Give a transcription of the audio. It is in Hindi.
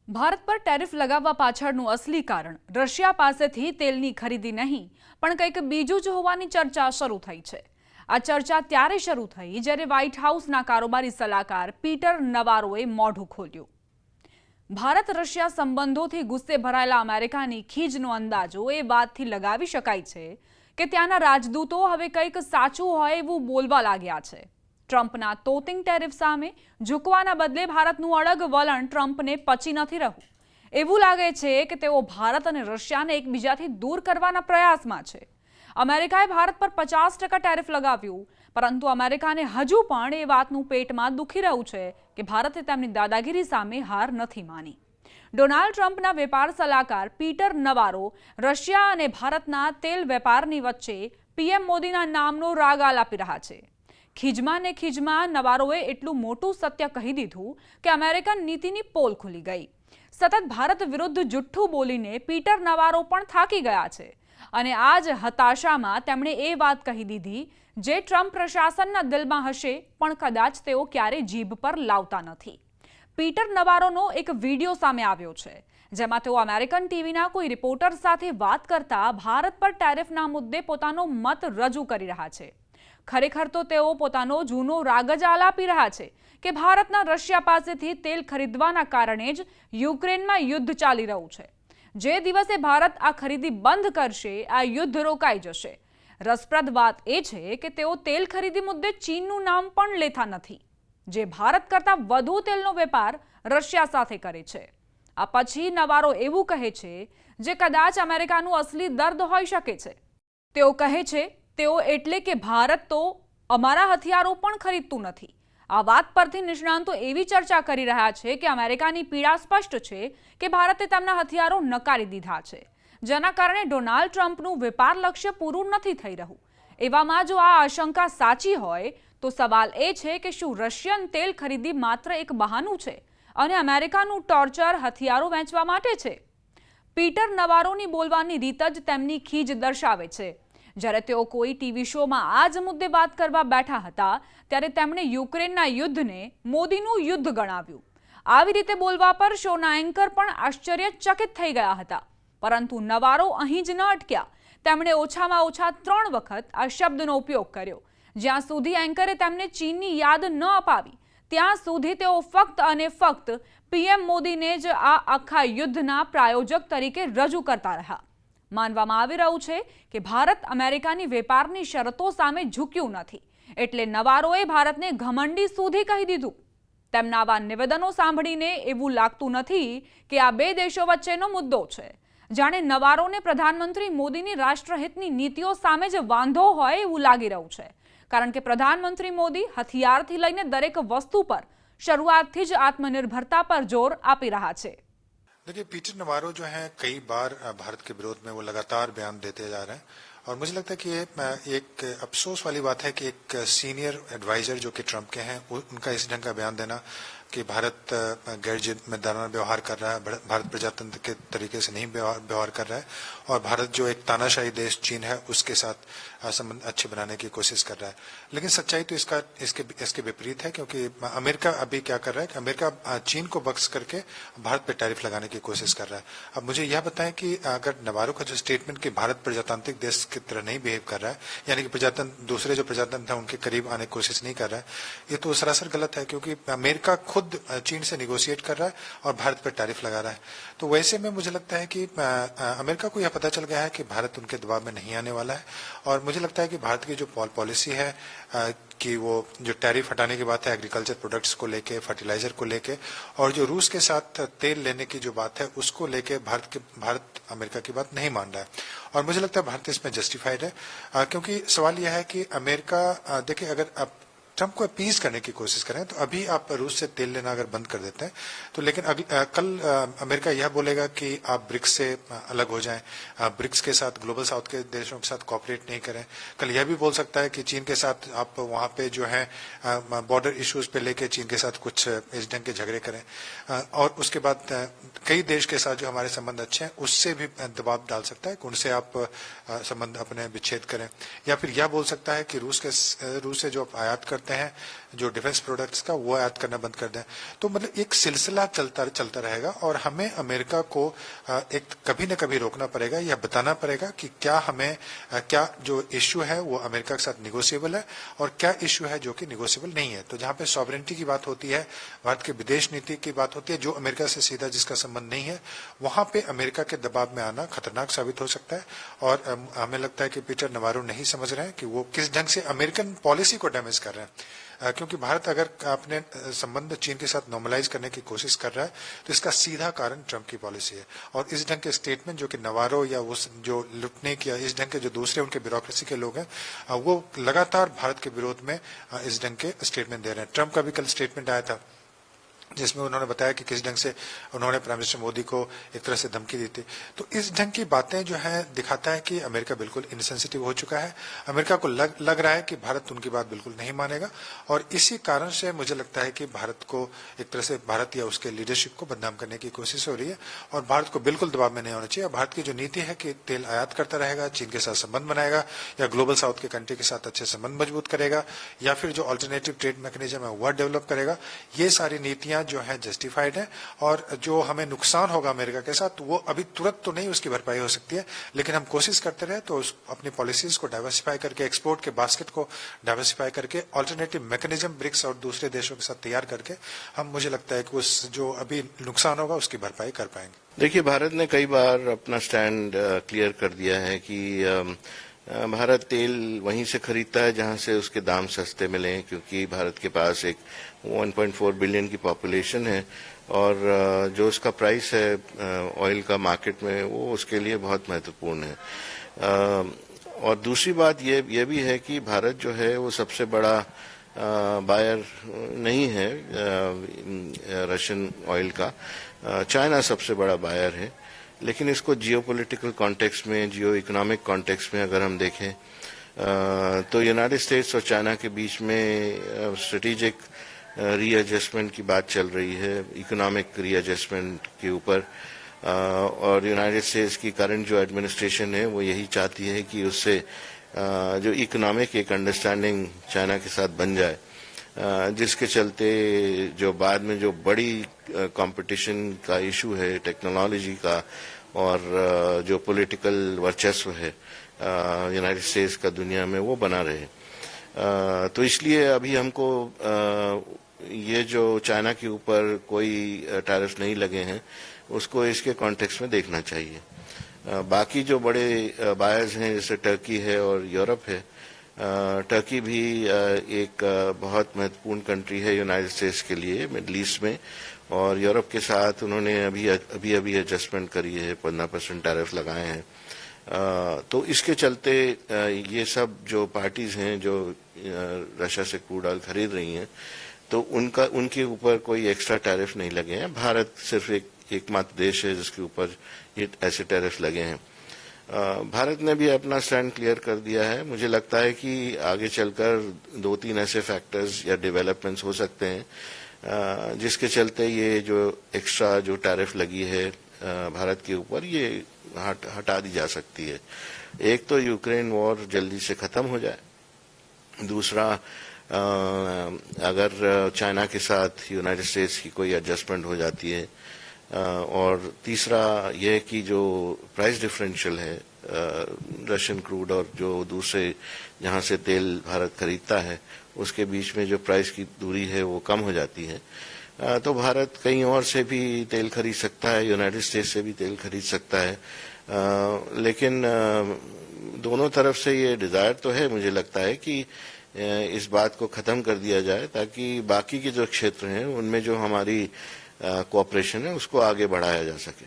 ભારત પર ટેરિફ લગાવવા પાછળનું અસલી કારણ રશિયા પાસેથી તેલની ખરીદી નહીં પણ કંઈક બીજું જ હોવાની ચર્ચા શરૂ થઈ છે। આ ચર્ચા ત્યારે શરૂ થઈ જ્યારે વ્હાઇટ હાઉસના કારોબારી સલાહકાર પીટર નવારોએ મોઢું ખોલ્યું। ભારત રશિયા સંબંધોથી ગુસ્સે ભરાયેલા અમેરિકાની ખીજનો અંદાજો એ વાતથી લગાવી શકાય છે કે ત્યાંના રાજદૂતો હવે કંઈક સાચું હોય એવું બોલવા લાગ્યા છે। ટ્રમ્પના તોતિંગ ટેરિફ સામે ઝૂકવાના બદલે ભારતનું અડગ વલણ ટ્રમ્પને પચી નથી રહ્યું। એવું લાગે છે કે તેઓ ભારત અને રશિયાને એકબીજાથી દૂર કરવાના પ્રયાસમાં છે। અમેરિકાએ ભારત પર 50% ટેરિફ લગાવ્યું, પરંતુ અમેરિકાને હજુ પણ એ વાતનું પેટમાં દુખી રહ્યું છે કે ભારતે તેમની દાદાગીરી સામે હાર નથી માની। ડોનાલ્ડ ટ્રમ્પના વેપાર સલાહકાર પીટર નવારો રશિયા અને ભારતના તેલ વેપારની વચ્ચે પીએમ મોદીના નામનો રાગ આલાપી રહ્યા છે। ખીજમાં નવારોએ એટલું મોટું સત્ય કહી દીધું કે અમેરિકન નીતિની પોલ ખુલી ગઈ। સતત ભારત વિરુદ્ધ જુઠ્ઠું બોલીને પીટર નવારો પણ થાકી ગયા છે અને આ જ હતાશામાં તેમણે એ વાત કહી દીધી જે ટ્રમ્પ પ્રશાસનના દિલમાં હશે પણ કદાચ તેઓ ક્યારેય જીભ પર લાવતા નથી। પીટર નવારોનો એક વિડીયો સામે આવ્યો છે જેમાં તેઓ અમેરિકન ટીવીના કોઈ રિપોર્ટર સાથે વાત કરતા ભારત પર ટેરિફના મુદ્દે પોતાનો મત રજૂ કરી રહ્યા છે। ખરેખર તો તેઓ પોતાનો જૂનો રાગ જ આલાપી રહ્યા છે કે ભારતના રશિયા પાસેથી તેલ ખરીદવાના કારણે જ યુક્રેનમાં યુદ્ધ ચાલી રહ્યું છે। જે દિવસે ભારત આ ખરીદી બંધ કરશે આ યુદ્ધ રોકાઈ જશે। રસપ્રદ વાત એ છે કે તેઓ તેલ ખરીદી મુદ્દે ચીનનું નામ પણ લેતા નથી, જે ભારત કરતાં વધુ તેલનો વેપાર રશિયા સાથે કરે છે। આ પછી નવારો એવું કહે છે જે કદાચ અમેરિકાનું અસલી દર્દ હોઈ શકે છે। તેઓ કહે છે તેઓ એટલે કે ભારત તો અમારા હથિયારો પણ ખરીદતું નથી। આ વાત પરથી નિષ્ણાંતો એવી ચર્ચા કરી રહ્યા છે કે અમેરિકાની પીડા સ્પષ્ટ છે કે ભારતે તેમના હથિયારો નકારી દીધા છે, જેના કારણે ડોનાલ્ડ ટ્રમ્પનું વેપાર લક્ષ્ય પૂરું નથી થઈ રહ્યું। એવામાં જો આ આશંકા સાચી હોય તો સવાલ એ છે કે શું રશિયન તેલ ખરીદી માત્ર એક બહાનું છે અને અમેરિકાનું ટોર્ચર હથિયારો વેચવા માટે છે? પીટર નવારોની બોલવાની રીત જ તેમની ખીજ દર્શાવે છે। જ્યારે તેઓ કોઈ ટીવી શોમાં આ જ મુદ્દે વાત કરવા બેઠા હતા ત્યારે તેમણે યુક્રેનના યુદ્ધને મોદીનું યુદ્ધ ગણાવ્યું। આવી રીતે બોલવા પર શોના એન્કર પણ આશ્ચર્યચકિત થઈ ગયા હતા, પરંતુ નવારો અહીં જ ન અટક્યા। તેમણે ઓછામાં ઓછા 3 વખત આ શબ્દનો ઉપયોગ કર્યો। જ્યાં સુધી એન્કરે તેમને ચીનની યાદ ન અપાવી ત્યાં સુધી તેઓ ફક્ત અને ફક્ત પીએમ મોદીને જ આ આખા યુદ્ધના પ્રાયોજક તરીકે રજૂ કરતા રહ્યા। માનવામાં આવી રહ્યું છે કે ભારત અમેરિકાની વેપારની શરતો સામે ઝૂક્યું નથી, એટલે નવારોએ ભારતને ઘમંડી સુધી કહી દીધું। તેમના આવા નિવેદનો સાંભળીને એવું લાગતું નથી કે આ બે દેશો વચ્ચેનો મુદ્દો છે। જાણે નવારોને પ્રધાનમંત્રી મોદીની રાષ્ટ્રહિતની નીતિઓ સામે જ વાંધો હોય એવું લાગી રહ્યું છે, કારણ કે પ્રધાનમંત્રી મોદી હથિયારથી લઈને દરેક વસ્તુ પર શરૂઆતથી જ આત્મનિર્ભરતા પર જોર આપી રહ્યા છે। देखिए, पीटर नवारो जो है कई बार भारत के विरोध में वो लगातार बयान देते जा रहे हैं और मुझे लगता है कि ये एक अफसोस वाली बात है कि एक सीनियर एडवाइजर जो कि ट्रंप के हैं उनका इस ढंग का बयान देना कि भारत गैर जिम्मेदाराना व्यवहार कर रहा है, भारत प्रजातंत्र के तरीके से नहीं व्यवहार कर रहा है और भारत जो एक तानाशाही देश चीन है उसके साथ संबंध अच्छे बनाने की कोशिश कर रहा है। लेकिन सच्चाई तो इसके विपरीत है, क्योंकि अमेरिका अभी क्या कर रहा है कि अमेरिका चीन को बख्श करके भारत पे टैरिफ लगाने की कोशिश कर रहा है। अब मुझे यह बताएं कि अगर नवारो का जो स्टेटमेंट कि भारत प्रजातांत्रिक देश की तरह नहीं बिहेव कर रहा है, यानी कि प्रजातंत्र दूसरे जो प्रजातंत्र है उनके करीब आने की कोशिश नहीं कर रहा है, ये तो सरासर गलत है, क्योंकि अमेरिका खुद चीन से निगोशिएट कर रहा है और भारत पर टैरिफ लगा रहा है। तो वैसे में मुझे लगता है कि अमेरिका को यह पता चल गया है कि भारत उनके दबाव में नहीं आने वाला है और मुझे लगता है कि भारत की जो पॉलिसी है कि वो जो टैरिफ हटाने की बात है एग्रीकल्चर प्रोडक्ट्स को लेके, फर्टिलाइजर को लेके और जो रूस के साथ तेल लेने की जो बात है उसको लेके भारत अमेरिका की बात नहीं मान रहा है और मुझे लगता है भारत इसमें जस्टिफाइड है, क्योंकि सवाल यह है कि अमेरिका देखिए, अगर आप ट्रंप को अपीज करने की कोशिश करें तो अभी आप रूस से तेल लेना अगर बंद कर देते हैं तो लेकिन कल अमेरिका यह बोलेगा कि आप ब्रिक्स से अलग हो जाएं, ब्रिक्स के साथ ग्लोबल साउथ के देशों के साथ कोऑपरेट नहीं करें। कल यह भी बोल सकता है कि चीन के साथ आप वहां पे जो है बॉर्डर इश्यूज पे लेके चीन के साथ कुछ इस ढंग के झगड़े करें और उसके बाद कई देश के साथ जो हमारे संबंध अच्छे हैं उससे भी दबाव डाल सकता है कि उनसे आप संबंध अपने विच्छेद करें, या फिर यह बोल सकता है कि रूस से जो आप आयात करते खरीदते हैं जो डिफेंस प्रोडक्ट्स का, वो आयात करना बंद कर दें। तो मतलब एक सिलसिला चलता रहेगा और हमें अमेरिका को एक कभी न कभी रोकना पड़ेगा या बताना पड़ेगा कि क्या जो इश्यू है वो अमेरिका के साथ निगोशिएबल है और क्या इश्यू है जो कि निगोशिएबल नहीं है। तो जहां पे सॉवरेनिटी की बात होती है, भारत के विदेश नीति की बात होती है, जो अमेरिका से सीधा जिसका संबंध नहीं है, वहां पे अमेरिका के दबाव में आना खतरनाक साबित हो सकता है। और हमें लगता है कि पीटर नवारो नहीं समझ रहे हैं कि वो किस ढंग से अमेरिकन पॉलिसी को डैमेज कर रहे हैं। क्योंकि भारत अगर अपने संबंध चीन के साथ नॉर्मलाइज करने की कोशिश कर रहा है तो इसका सीधा कारण ट्रंप की पॉलिसी है। और इस ढंग के स्टेटमेंट जो कि नवारो या उस जो लुटने की या इस ढंग के जो दूसरे उनके ब्यूरोक्रेसी के लोग हैं, वो लगातार भारत के विरोध में इस ढंग के स्टेटमेंट दे रहे हैं। ट्रंप का भी कल स्टेटमेंट आया था जिसमें उन्होंने बताया कि किस ढंग से उन्होंने प्राइम मिनिस्टर मोदी को एक तरह से धमकी दी थी। तो इस ढंग की बातें जो है दिखाता है कि अमेरिका बिल्कुल इनसेंसिटिव हो चुका है। अमेरिका को लग रहा है कि भारत उनकी बात बिल्कुल नहीं मानेगा और इसी कारण से मुझे लगता है कि भारत को एक तरह से भारत या उसके लीडरशिप को बदनाम करने की कोशिश हो रही है और भारत को बिल्कुल दबाव में नहीं होना चाहिए। भारत की जो नीति है कि तेल आयात करता रहेगा, चीन के साथ संबंध बनाएगा या ग्लोबल साउथ के कंट्री के साथ अच्छे संबंध मजबूत करेगा या फिर जो अल्टरनेटिव ट्रेड मैकेनिज्म है वह डेवलप करेगा, ये सारी नीतियां जो है जस्टिफाइड है। और जो हमें नुकसान होगा अमेरिका के साथ वो अभी तुरंत तो नहीं उसकी भरपाई हो सकती है, लेकिन हम कोशिश करते रहे तो अपनी पॉलिसीज को डाइवर्सिफाई करके, एक्सपोर्ट के बास्केट को डाइवर्सिफाई करके, अल्टरनेटिव मैकेनिज्म ब्रिक्स और दूसरे देशों के साथ तैयार करके हम, मुझे लगता है कि उस जो अभी नुकसान होगा उसकी भरपाई कर पाएंगे। देखिए, भारत ने कई बार अपना स्टैंड क्लियर कर दिया है कि भारत तेल वहीं से खरीदता है जहां से उसके दाम सस्ते मिले, क्योंकि भारत के पास एक 1.4 बिलियन की पॉपुलेशन है और जो उसका प्राइस है ऑयल का मार्केट में वो उसके लिए बहुत महत्वपूर्ण है। और दूसरी बात ये भी है कि भारत जो है वो सबसे बड़ा बायर नहीं है रशियन ऑयल का, चाइना सबसे बड़ा बायर है। लेकिन इसको जियोपॉलिटिकल कॉन्टेक्स्ट में, जियो इकोनॉमिक कॉन्टेक्स्ट में अगर हम देखें तो यूनाइटेड स्टेट्स और चाइना के बीच में स्ट्रेटेजिक रीएडजस्टमेंट की बात चल रही है, इकोनॉमिक रीएडजस्टमेंट के ऊपर। और यूनाइटेड स्टेट्स की करंट जो एडमिनिस्ट्रेशन है वो यही चाहती है कि उससे जो इकोनॉमिक एक अंडरस्टैंडिंग चाइना के साथ बन जाए, जिसके चलते जो बाद में जो बड़ी कंपटीशन का इशू है टेक्नोलॉजी का और जो पॉलिटिकल वर्चस्व है यूनाइटेड स्टेट्स का दुनिया में वो बना रहे। तो इसलिए अभी हमको ये जो चाइना के ऊपर कोई टैरिफ नहीं लगे हैं उसको इसके कॉन्टेक्स्ट में देखना चाहिए। बाकी जो बड़े बायर्स हैं जैसे टर्की है और यूरोप है, टर्की भी एक बहुत महत्वपूर्ण कंट्री है यूनाइटेड स्टेट्स के लिए मिडल ईस्ट में, और यूरोप के साथ उन्होंने अभी एडजस्टमेंट करी है, 15% टैरिफ लगाए हैं। तो इसके चलते ये सब जो पार्टीज हैं जो रशिया से क्रूड ऑयल खरीद रही हैं तो उनके ऊपर कोई एक्स्ट्रा टैरिफ नहीं लगे हैं। भारत सिर्फ एकमात्र देश है जिसके ऊपर ये ऐसे टैरिफ लगे हैं। भारत ने भी अपना स्टैंड क्लियर कर दिया है। मुझे लगता है कि आगे चलकर 2-3 ऐसे फैक्टर्स या डेवलपमेंट्स हो सकते हैं जिसके चलते ये जो एक्स्ट्रा जो टैरिफ लगी है भारत के ऊपर ये हटा दी जा सकती है। एक तो यूक्रेन वॉर जल्दी से खत्म हो जाए, दूसरा अगर चाइना के साथ यूनाइटेड स्टेट्स की कोई एडजस्टमेंट हो जाती है, और तीसरा यह कि जो प्राइस डिफरेंशियल है रशियन क्रूड और जो दूसरे जहां से तेल भारत खरीदता है उसके बीच में जो प्राइस की दूरी है वो कम हो जाती है, तो भारत कहीं और से भी तेल खरीद सकता है, यूनाइटेड स्टेट्स से भी तेल खरीद सकता है। लेकिन दोनों तरफ से ये डिजायर तो है, मुझे लगता है कि इस बात को खत्म कर दिया जाए ताकि बाकी के जो क्षेत्र हैं उनमें जो हमारी कोऑपरेशन है उसको आगे बढ़ाया जा सके।